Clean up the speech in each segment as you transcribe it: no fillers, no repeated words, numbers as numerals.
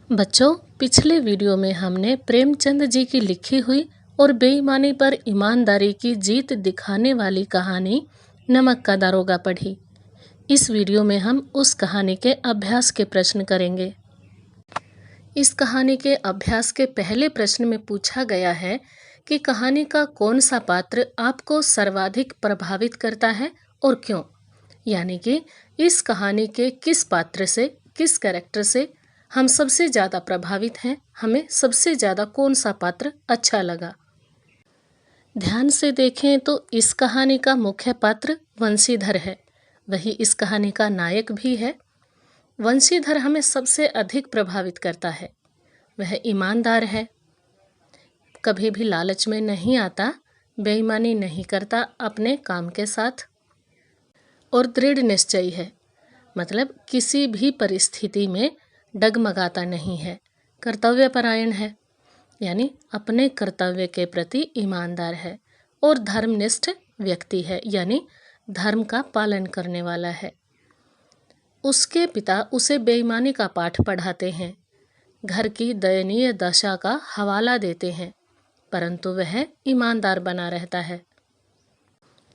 बच्चों, पिछले वीडियो में हमने प्रेमचंद जी की लिखी हुई और बेईमानी पर ईमानदारी की जीत दिखाने वाली कहानी नमक का दारोगा पढ़ी। इस वीडियो में हम उस कहानी के अभ्यास के प्रश्न करेंगे। इस कहानी के अभ्यास के पहले प्रश्न में पूछा गया है कि कहानी का कौन सा पात्र आपको सर्वाधिक प्रभावित करता है और क्यों। यानी कि इस कहानी के किस पात्र से, किस कैरेक्टर से हम सबसे ज़्यादा प्रभावित हैं, हमें सबसे ज़्यादा कौन सा पात्र अच्छा लगा। ध्यान से देखें तो इस कहानी का मुख्य पात्र वंशीधर है, वही इस कहानी का नायक भी है। वंशीधर हमें सबसे अधिक प्रभावित करता है। वह ईमानदार है, कभी भी लालच में नहीं आता, बेईमानी नहीं करता अपने काम के साथ और दृढ़ निश्चयी है, मतलब किसी भी परिस्थिति में डगमगाता नहीं है। कर्तव्यपरायण है, यानी अपने कर्तव्य के प्रति ईमानदार है और धर्मनिष्ठ व्यक्ति है, यानी धर्म का पालन करने वाला है। उसके पिता उसे बेईमानी का पाठ पढ़ाते हैं, घर की दयनीय दशा का हवाला देते हैं, परंतु वह ईमानदार बना रहता है।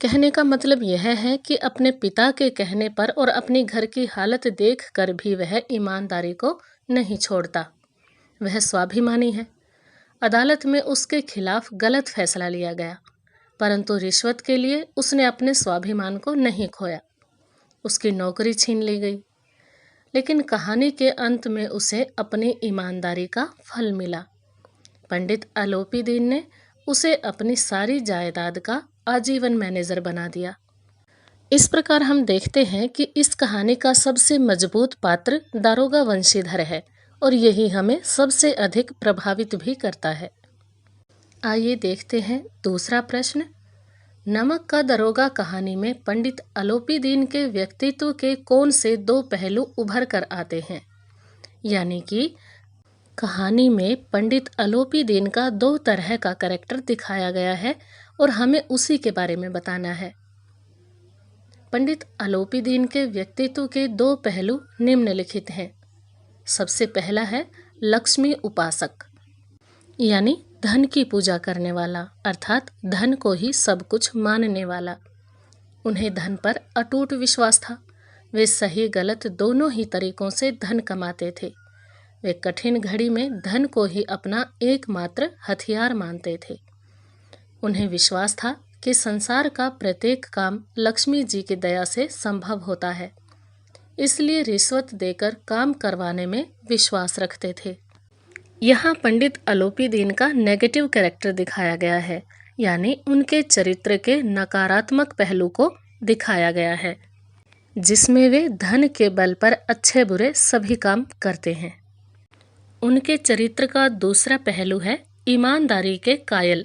कहने का मतलब यह है कि अपने पिता के कहने पर और अपनी घर की हालत देखकर भी वह ईमानदारी को नहीं छोड़ता। वह स्वाभिमानी है। अदालत में उसके खिलाफ गलत फैसला लिया गया, परंतु रिश्वत के लिए उसने अपने स्वाभिमान को नहीं खोया। उसकी नौकरी छीन ली गई, लेकिन कहानी के अंत में उसे अपनी ईमानदारी का फल मिला। पंडित अलोपीदीन ने उसे अपनी सारी जायदाद का आजीवन मैनेजर बना दिया। इस प्रकार हम देखते हैं कि इस कहानी का सबसे मजबूत पात्र दारोगा वंशीधर है और यही हमें सबसे अधिक प्रभावित भी करता है। आइए देखते हैं दूसरा प्रश्न। नमक का दरोगा कहानी में पंडित अलोपीदीन के व्यक्तित्व के कौन से दो पहलू उभर कर आते हैं। यानी कि कहानी में पंडित अलोपीदीन का दो तरह का कैरेक्टर दिखाया गया है और हमें उसी के बारे में बताना है। पंडित अलोपीदीन के व्यक्तित्व के दो पहलू निम्नलिखित हैं। सबसे पहला है लक्ष्मी उपासक, यानी धन की पूजा करने वाला, अर्थात धन को ही सब कुछ मानने वाला। उन्हें धन पर अटूट विश्वास था। वे सही गलत दोनों ही तरीकों से धन कमाते थे। वे कठिन घड़ी में धन को ही अपना एकमात्र हथियार मानते थे। उन्हें विश्वास था कि संसार का प्रत्येक काम लक्ष्मी जी की दया से संभव होता है, इसलिए रिश्वत देकर काम करवाने में विश्वास रखते थे। यहाँ पंडित अलोपीदीन का नेगेटिव कैरेक्टर दिखाया गया है, यानी उनके चरित्र के नकारात्मक पहलू को दिखाया गया है, जिसमें वे धन के बल पर अच्छे बुरे सभी काम करते हैं। उनके चरित्र का दूसरा पहलू है ईमानदारी के कायल,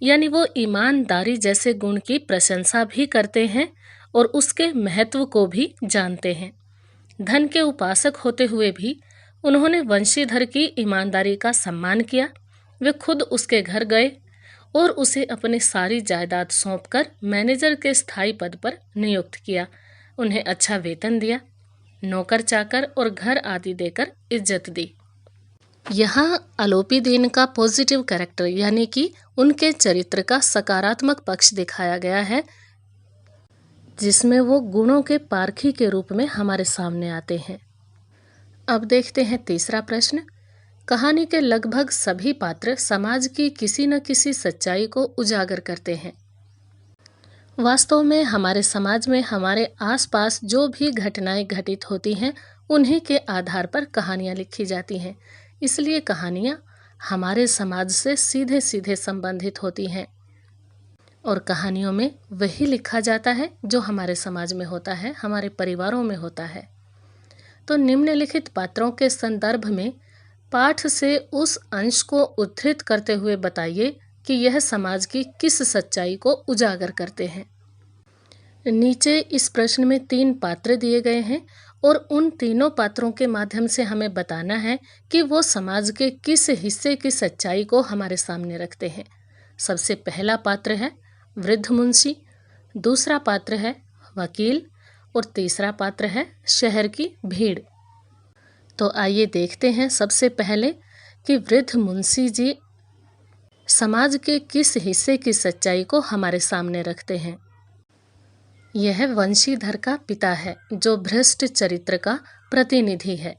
यानी वो ईमानदारी जैसे गुण की प्रशंसा भी करते हैं और उसके महत्व को भी जानते हैं। धन के उपासक होते हुए भी उन्होंने वंशीधर की ईमानदारी का सम्मान किया। वे खुद उसके घर गए और उसे अपनी सारी जायदाद सौंपकर मैनेजर के स्थायी पद पर नियुक्त किया। उन्हें अच्छा वेतन दिया, नौकर चाकर और घर आदि देकर इज्जत दी। यहाँ अलोपीदीन का पॉजिटिव कैरेक्टर, यानी कि उनके चरित्र का सकारात्मक पक्ष दिखाया गया है, जिसमें वो गुणों के पारखी के रूप में हमारे सामने आते हैं। अब देखते हैं तीसरा प्रश्न। कहानी के लगभग सभी पात्र समाज की किसी न किसी सच्चाई को उजागर करते हैं। वास्तव में हमारे समाज में हमारे आसपास जो भी घटनाएं घटित होती हैं, उन्हीं के आधार पर कहानियां लिखी जाती हैं। इसलिए कहानियां हमारे समाज से सीधे सीधे संबंधित होती हैं और कहानियों में वही लिखा जाता है जो हमारे समाज में होता है, हमारे परिवारों में होता है। तो निम्नलिखित पात्रों के संदर्भ में पाठ से उस अंश को उद्धृत करते हुए बताइए कि यह समाज की किस सच्चाई को उजागर करते हैं। नीचे इस प्रश्न में 3 पात्र दिए गए हैं और उन तीनों पात्रों के माध्यम से हमें बताना है कि वो समाज के किस हिस्से की सच्चाई को हमारे सामने रखते हैं। सबसे पहला पात्र है वृद्ध मुंशी, दूसरा पात्र है वकील और तीसरा पात्र है शहर की भीड़। तो आइए देखते हैं सबसे पहले कि वृद्ध मुंशी जी समाज के किस हिस्से की सच्चाई को हमारे सामने रखते हैं। यह वंशीधर का पिता है जो भ्रष्ट चरित्र का प्रतिनिधि है।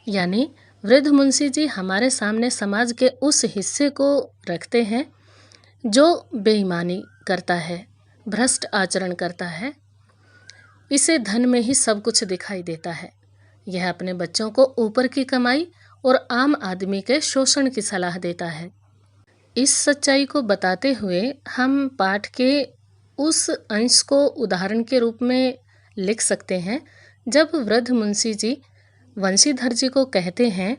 यानी वृद्ध मुंशी जी हमारे सामने समाज के उस हिस्से को रखते हैं जो बेईमानी करता है, भ्रष्ट आचरण करता है। इसे धन में ही सब कुछ दिखाई देता है। यह अपने बच्चों को ऊपर की कमाई और आम आदमी के शोषण की सलाह देता है। इस सच्चाई को बताते हुए हम पाठ के उस अंश को उदाहरण के रूप में लिख सकते हैं जब वृद्ध मुंशी जी वंशीधर जी को कहते हैं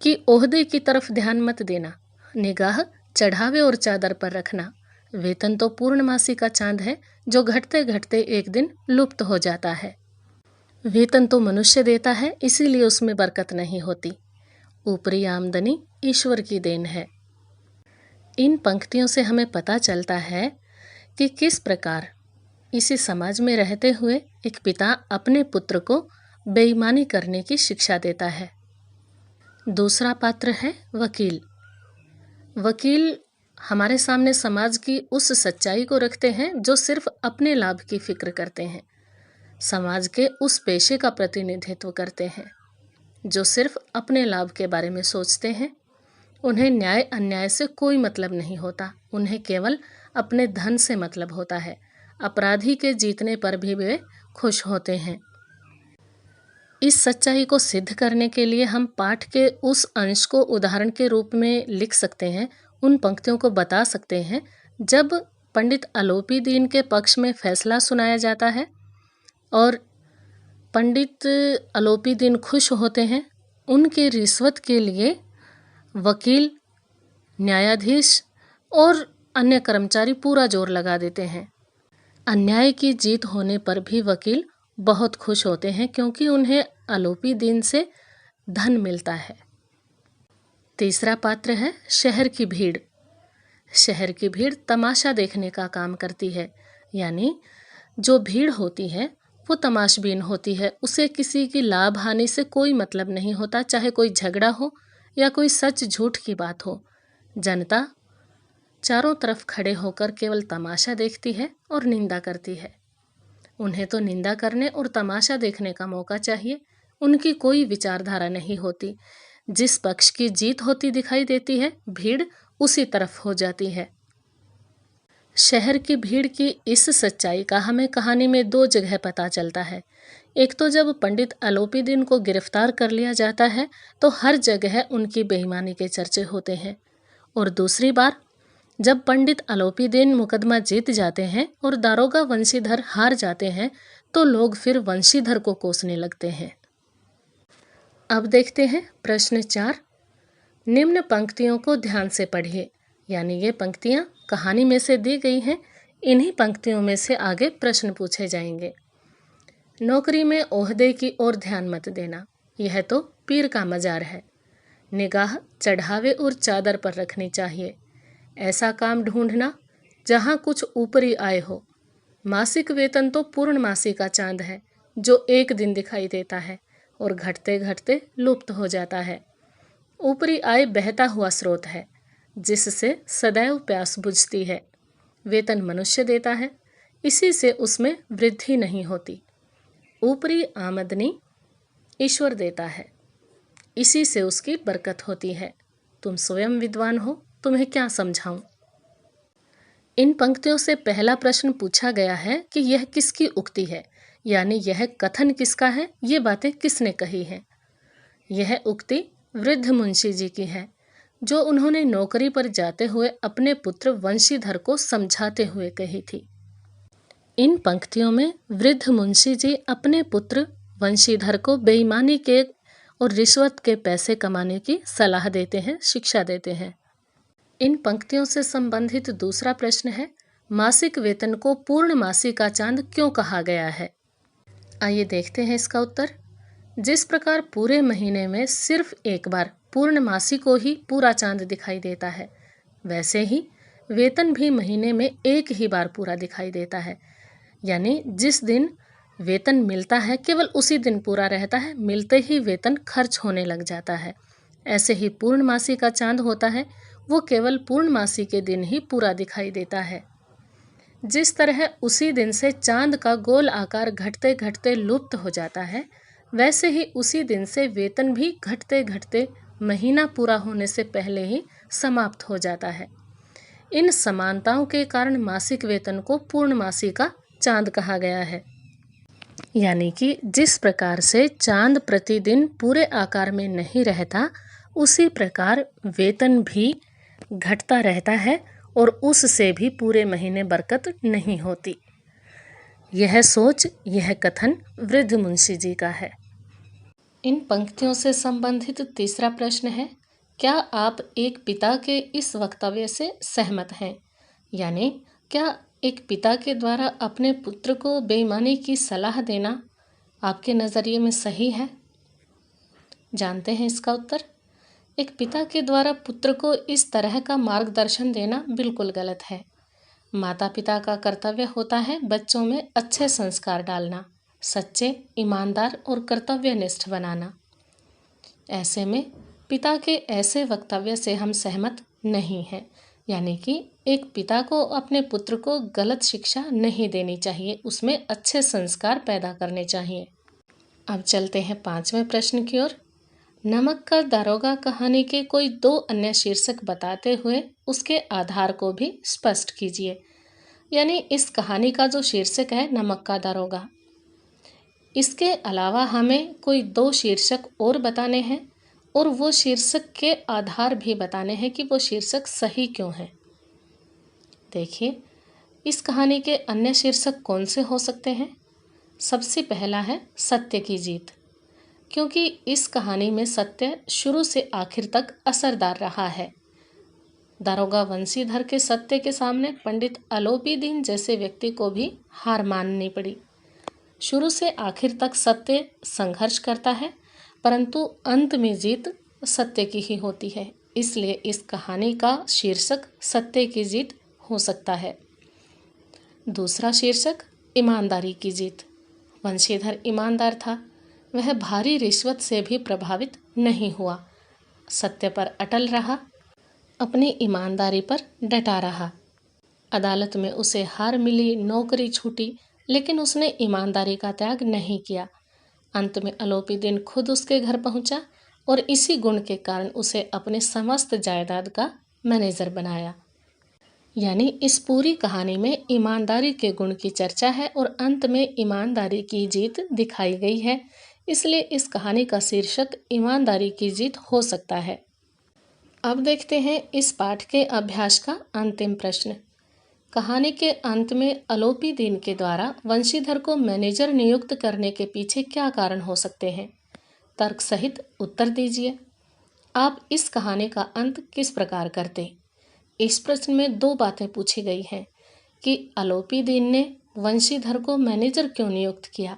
कि ओहदे की तरफ ध्यान मत देना, निगाह चढ़ावे और चादर पर रखना। वेतन तो पूर्णमासी का चांद है जो घटते घटते एक दिन लुप्त हो जाता है। वेतन तो मनुष्य देता है, इसीलिए उसमें बरकत नहीं होती। ऊपरी आमदनी ईश्वर की देन है। इन पंक्तियों से हमें पता चलता है कि किस प्रकार इसी समाज में रहते हुए एक पिता अपने पुत्र को बेईमानी करने की शिक्षा देता है। दूसरा पात्र है वकील। वकील हमारे सामने समाज की उस सच्चाई को रखते हैं जो सिर्फ अपने लाभ की फिक्र करते हैं, समाज के उस पेशे का प्रतिनिधित्व करते हैं जो सिर्फ अपने लाभ के बारे में सोचते हैं। उन्हें न्याय अन्याय से कोई मतलब नहीं होता, उन्हें केवल अपने धन से मतलब होता है। अपराधी के जीतने पर भी वे खुश होते हैं। इस सच्चाई को सिद्ध करने के लिए हम पाठ के उस अंश को उदाहरण के रूप में लिख सकते हैं। उन पंक्तियों को बता सकते हैं जब पंडित अलोपी दीन के पक्ष में फैसला सुनाया जाता है और पंडित अलोपी दीन खुश होते हैं। उनके रिश्वत के लिए वकील, न्यायाधीश और अन्य कर्मचारी पूरा जोर लगा देते हैं। अन्याय की जीत होने पर भी वकील बहुत खुश होते हैं क्योंकि उन्हें अलोपी दीन से धन मिलता है। तीसरा पात्र है शहर की भीड़। शहर की भीड़ तमाशा देखने का काम करती है। यानी जो भीड़ होती है वो तमाशबीन होती है, उसे किसी की लाभ हानि से कोई मतलब नहीं होता, चाहे कोई झगड़ा हो या कोई सच झूठ की बात हो। जनता चारों तरफ खड़े होकर केवल तमाशा देखती है और निंदा करती है। उन्हें तो निंदा करने और तमाशा देखने का मौका चाहिए। उनकी कोई विचारधारा नहीं होती। जिस पक्ष की जीत होती दिखाई देती है, भीड़ उसी तरफ हो जाती है। शहर की भीड़ की इस सच्चाई का हमें कहानी में दो जगह पता चलता है। एक तो जब पंडित अलोपी दीन को गिरफ्तार कर लिया जाता है तो हर जगह उनकी बेईमानी के चर्चे होते हैं, और दूसरी बार जब पंडित अलोपी दीन मुकदमा जीत जाते हैं और दारोगा वंशीधर हार जाते हैं तो लोग फिर वंशीधर को कोसने लगते हैं। अब देखते हैं प्रश्न 4। निम्न पंक्तियों को ध्यान से पढ़िए। यानी ये पंक्तियां कहानी में से दी गई हैं, इन्हीं पंक्तियों में से आगे प्रश्न पूछे जाएंगे। नौकरी में ओहदे की ओर ध्यान मत देना, यह तो पीर का मजार है। निगाह चढ़ावे और चादर पर रखनी चाहिए। ऐसा काम ढूंढना जहाँ कुछ ऊपरी आय हो। मासिक वेतन तो पूर्णमासी का चांद है जो एक दिन दिखाई देता है और घटते घटते लुप्त हो जाता है। ऊपरी आय बहता हुआ स्रोत है जिससे सदैव प्यास बुझती है। वेतन मनुष्य देता है, इसी से उसमें वृद्धि नहीं होती। ऊपरी आमदनी ईश्वर देता है, इसी से उसकी बरकत होती है। तुम स्वयं विद्वान हो, तुम्हें क्या समझाऊं। इन पंक्तियों से पहला प्रश्न पूछा गया है कि यह किसकी उक्ति है, यानी यह कथन किसका है, ये बातें किसने कही हैं। यह उक्ति वृद्ध मुंशी जी की है जो उन्होंने नौकरी पर जाते हुए अपने पुत्र वंशीधर को समझाते हुए कही थी। इन पंक्तियों में वृद्ध मुंशी जी अपने पुत्र वंशीधर को बेईमानी के और रिश्वत के पैसे कमाने की सलाह देते हैं, शिक्षा देते हैं। इन पंक्तियों से संबंधित दूसरा प्रश्न है, मासिक वेतन को पूर्णमासी का चांद क्यों कहा गया है। आइए देखते हैं इसका उत्तर। जिस प्रकार पूरे महीने में सिर्फ एक बार पूर्णमासी को ही पूरा चांद दिखाई देता है, वैसे ही वेतन भी महीने में एक ही बार पूरा दिखाई देता है। यानी जिस दिन वेतन मिलता है केवल उसी दिन पूरा रहता है, मिलते ही वेतन खर्च होने लग जाता है। ऐसे ही पूर्णमासी का चांद होता है, वो केवल पूर्णमासी के दिन ही पूरा दिखाई देता है। जिस तरह उसी दिन से चांद का गोल आकार घटते घटते लुप्त हो जाता है, वैसे ही उसी दिन से वेतन भी घटते घटते महीना पूरा होने से पहले ही समाप्त हो जाता है। इन समानताओं के कारण मासिक वेतन को पूर्णमासी का चांद कहा गया है। यानी कि जिस प्रकार से चांद प्रतिदिन पूरे आकार में नहीं रहता, उसी प्रकार वेतन भी घटता रहता है और उससे भी पूरे महीने बरकत नहीं होती। यह सोच, यह कथन वृद्ध मुंशी जी का है। इन पंक्तियों से संबंधित तीसरा प्रश्न है, क्या आप एक पिता के इस वक्तव्य से सहमत हैं? यानी क्या एक पिता के द्वारा अपने पुत्र को बेईमानी की सलाह देना आपके नज़रिए में सही है? जानते हैं इसका उत्तर। एक पिता के द्वारा पुत्र को इस तरह का मार्गदर्शन देना बिल्कुल गलत है। माता पिता का कर्तव्य होता है बच्चों में अच्छे संस्कार डालना, सच्चे, ईमानदार और कर्तव्यनिष्ठ बनाना। ऐसे में पिता के ऐसे वक्तव्य से हम सहमत नहीं हैं। यानी कि एक पिता को अपने पुत्र को गलत शिक्षा नहीं देनी चाहिए, उसमें अच्छे संस्कार पैदा करने चाहिए। अब चलते हैं 5वें प्रश्न की ओर। नमक का दारोगा कहानी के कोई 2 अन्य शीर्षक बताते हुए उसके आधार को भी स्पष्ट कीजिए। यानी इस कहानी का जो शीर्षक है नमक का दारोगा, इसके अलावा हमें कोई 2 शीर्षक और बताने हैं और वो शीर्षक के आधार भी बताने हैं कि वो शीर्षक सही क्यों है। देखिए, इस कहानी के अन्य शीर्षक कौन से हो सकते हैं? सबसे पहला है सत्य की जीत, क्योंकि इस कहानी में सत्य शुरू से आखिर तक असरदार रहा है। दारोगा वंशीधर के सत्य के सामने पंडित अलोपीदीन जैसे व्यक्ति को भी हार माननी पड़ी। शुरू से आखिर तक सत्य संघर्ष करता है, परंतु अंत में जीत सत्य की ही होती है। इसलिए इस कहानी का शीर्षक सत्य की जीत हो सकता है। दूसरा शीर्षक ईमानदारी की जीत। वंशीधर ईमानदार था, वह भारी रिश्वत से भी प्रभावित नहीं हुआ, सत्य पर अटल रहा, अपनी ईमानदारी पर डटा रहा। अदालत में उसे हार मिली, नौकरी छूटी, लेकिन उसने ईमानदारी का त्याग नहीं किया। अंत में अलोपीदीन खुद उसके घर पहुंचा और इसी गुण के कारण उसे अपने समस्त जायदाद का मैनेजर बनाया। यानी इस पूरी कहानी में ईमानदारी के गुण की चर्चा है और अंत में ईमानदारी की जीत दिखाई गई है। इसलिए इस कहानी का शीर्षक ईमानदारी की जीत हो सकता है। अब देखते हैं इस पाठ के अभ्यास का अंतिम प्रश्न। कहानी के अंत में अलोपीदीन के द्वारा वंशीधर को मैनेजर नियुक्त करने के पीछे क्या कारण हो सकते हैं? तर्क सहित उत्तर दीजिए। आप इस कहानी का अंत किस प्रकार करते? इस प्रश्न में 2 बातें पूछी गई हैं कि अलोपीदीन ने वंशीधर को मैनेजर क्यों नियुक्त किया,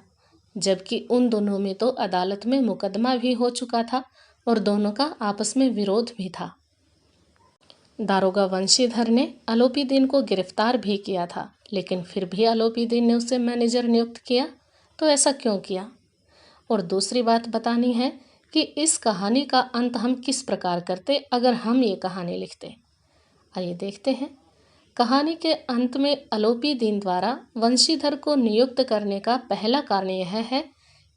जबकि उन दोनों में तो अदालत में मुकदमा भी हो चुका था और दोनों का आपस में विरोध भी था। दारोगा वंशीधर ने अलोपीदीन को गिरफ्तार भी किया था, लेकिन फिर भी अलोपीदीन ने उसे मैनेजर नियुक्त किया, तो ऐसा क्यों किया? और दूसरी बात बतानी है कि इस कहानी का अंत हम किस प्रकार करते अगर हम ये कहानी लिखते। आइए देखते हैं। कहानी के अंत में अलोपीदीन द्वारा वंशीधर को नियुक्त करने का पहला कारण यह है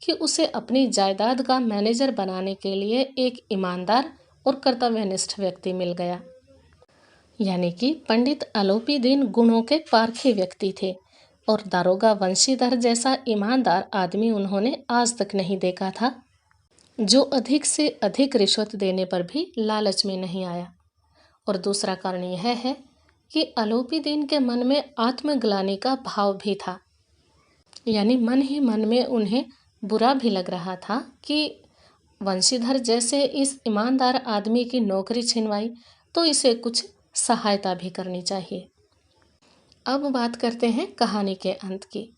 कि उसे अपनी जायदाद का मैनेजर बनाने के लिए एक ईमानदार और कर्तव्यनिष्ठ व्यक्ति मिल गया। यानी कि पंडित अलोपीदीन गुणों के पारखे व्यक्ति थे और दारोगा वंशीधर जैसा ईमानदार आदमी उन्होंने आज तक नहीं देखा था, जो अधिक से अधिक रिश्वत देने पर भी लालच में नहीं आया। और दूसरा कारण यह है कि अलोपीदीन के मन में आत्मग्लानि का भाव भी था। यानी मन ही मन में उन्हें बुरा भी लग रहा था कि वंशीधर जैसे इस ईमानदार आदमी की नौकरी छिनवाई, तो इसे कुछ सहायता भी करनी चाहिए। अब बात करते हैं कहानी के अंत की।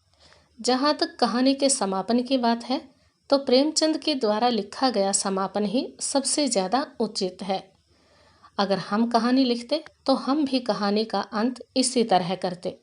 जहाँ तक कहानी के समापन की बात है, तो प्रेमचंद के द्वारा लिखा गया समापन ही सबसे ज़्यादा उचित है। अगर हम कहानी लिखते तो हम भी कहानी का अंत इसी तरह करते।